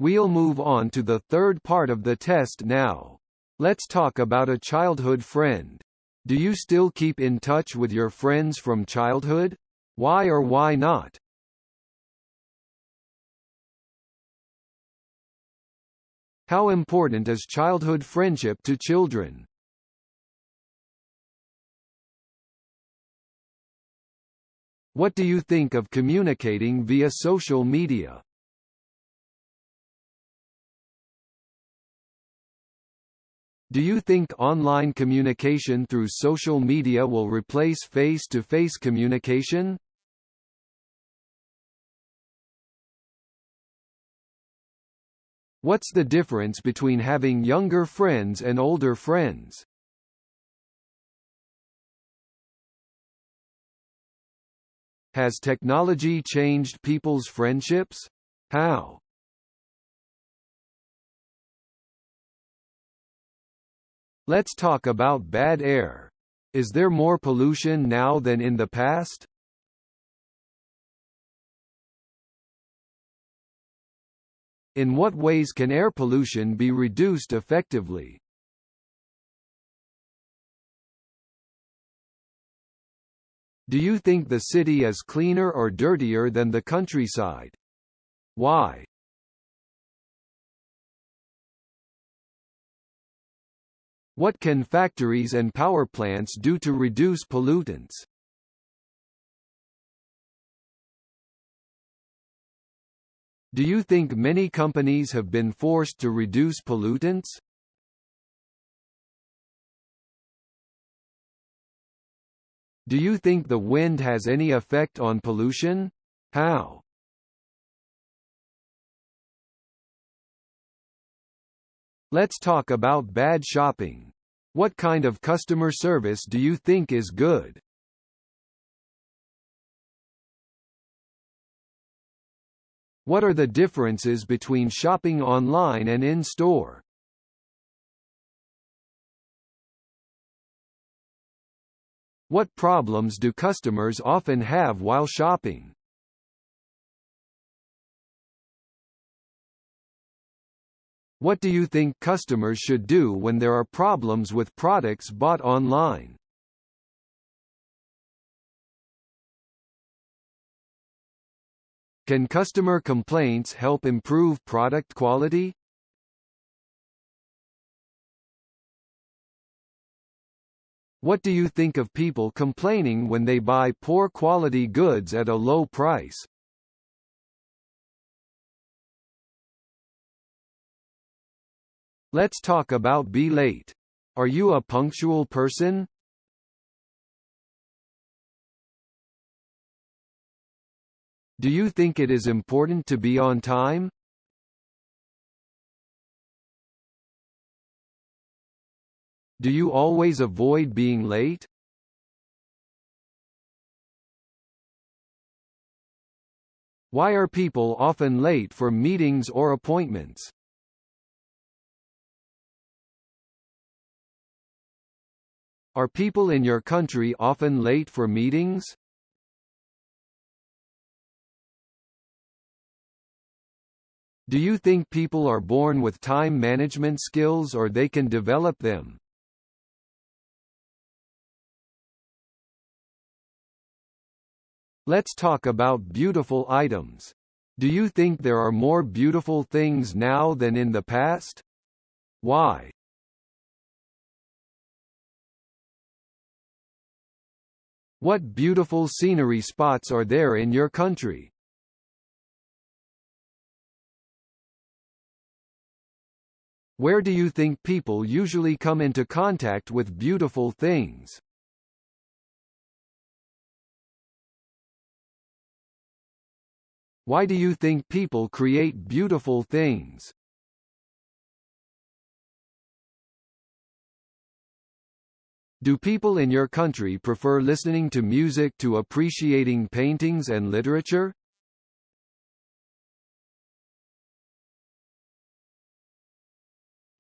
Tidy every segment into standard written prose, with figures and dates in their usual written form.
We'll move on to the third part of the test now. Let's talk about a childhood friend. Do you still keep in touch with your friends from childhood? Why or why not? How important is childhood friendship to children? What do you think of communicating via social media? Do you think online communication through social media will replace face-to-face communication? What's the difference between having younger friends and older friends? Has technology changed people's friendships? How? Let's talk about bad air. Is there more pollution now than in the past? In what ways can air pollution be reduced effectively? Do you think the city is cleaner or dirtier than the countryside? Why? What can factories and power plants do to reduce pollutants? Do you think many companies have been forced to reduce pollutants? Do you think the wind has any effect on pollution? How? Let's talk about bad shopping. What kind of customer service do you think is good? What are the differences between shopping online and in-store? What problems do customers often have while shopping? What do you think customers should do when there are problems with products bought online? Can customer complaints help improve product quality? What do you think of people complaining when they buy poor quality goods at a low price? Let's talk about be late. Are you a punctual person? Do you think it is important to be on time? Do you always avoid being late? Why are people often late for meetings or appointments? Are people in your country often late for meetings? Do you think people are born with time management skills or they can develop them? Let's talk about beautiful items. Do you think there are more beautiful things now than in the past? Why? What beautiful scenery spots are there in your country? Where do you think people usually come into contact with beautiful things? Why do you think people create beautiful things? Do people in your country prefer listening to music to appreciating paintings and literature?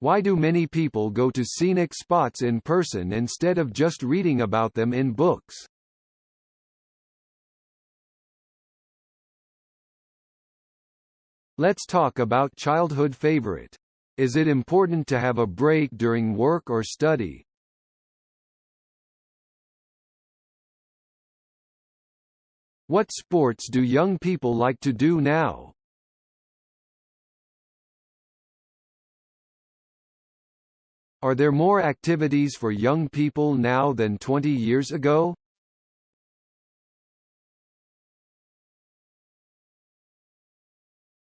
Why do many people go to scenic spots in person instead of just reading about them in books? Let's talk about childhood favorite. Is it important to have a break during work or study? What sports do young people like to do now? Are there more activities for young people now than 20 years ago?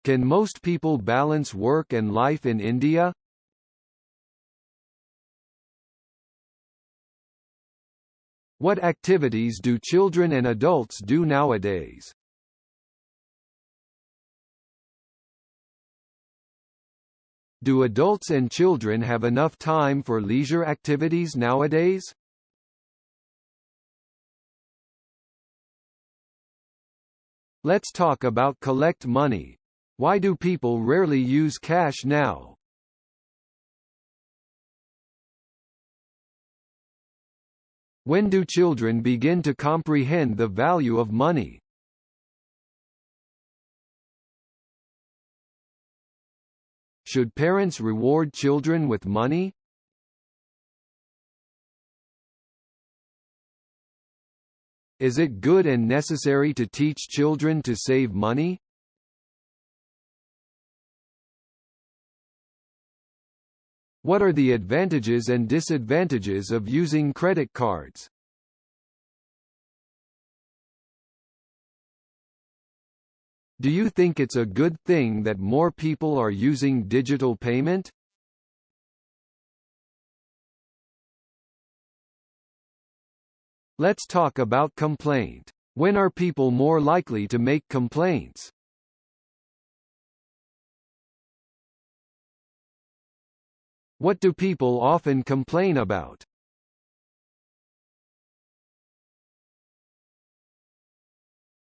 Can most people balance work and life in India? What activities do children and adults do nowadays? Do adults and children have enough time for leisure activities nowadays? Let's talk about collect money. Why do people rarely use cash now? When do children begin to comprehend the value of money? Should parents reward children with money? Is it good and necessary to teach children to save money? What are the advantages and disadvantages of using credit cards? Do you think it's a good thing that more people are using digital payment? Let's talk about complaint. When are people more likely to make complaints? What do people often complain about?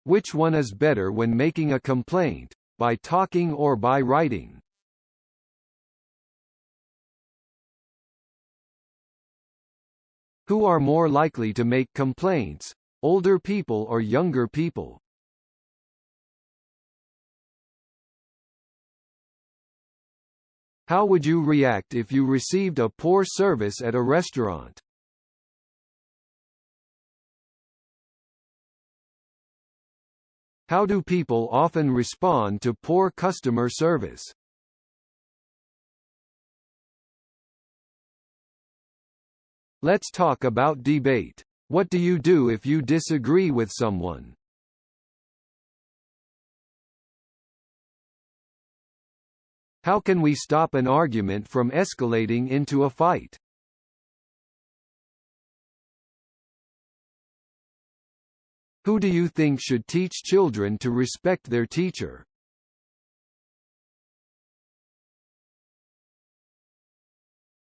Which one is better when making a complaint, by talking or by writing? Who are more likely to make complaints, older people or younger people? How would you react if you received a poor service at a restaurant? How do people often respond to poor customer service? Let's talk about debate. What do you do if you disagree with someone? How can we stop an argument from escalating into a fight? Who do you think should teach children to respect their teacher?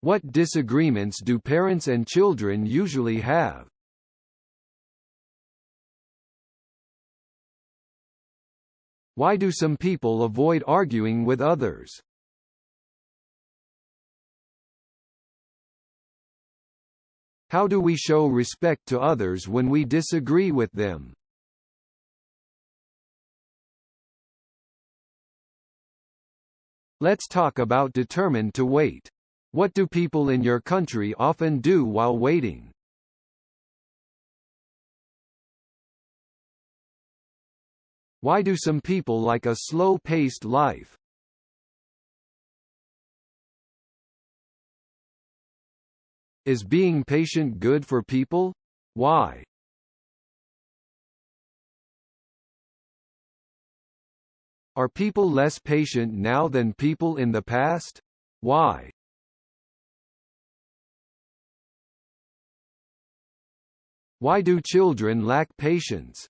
What disagreements do parents and children usually have? Why do some people avoid arguing with others? How do we show respect to others when we disagree with them? Let's talk about determined to wait. What do people in your country often do while waiting? Why do some people like a slow-paced life? Is being patient good for people? Why? Are people less patient now than people in the past? Why? Why do children lack patience?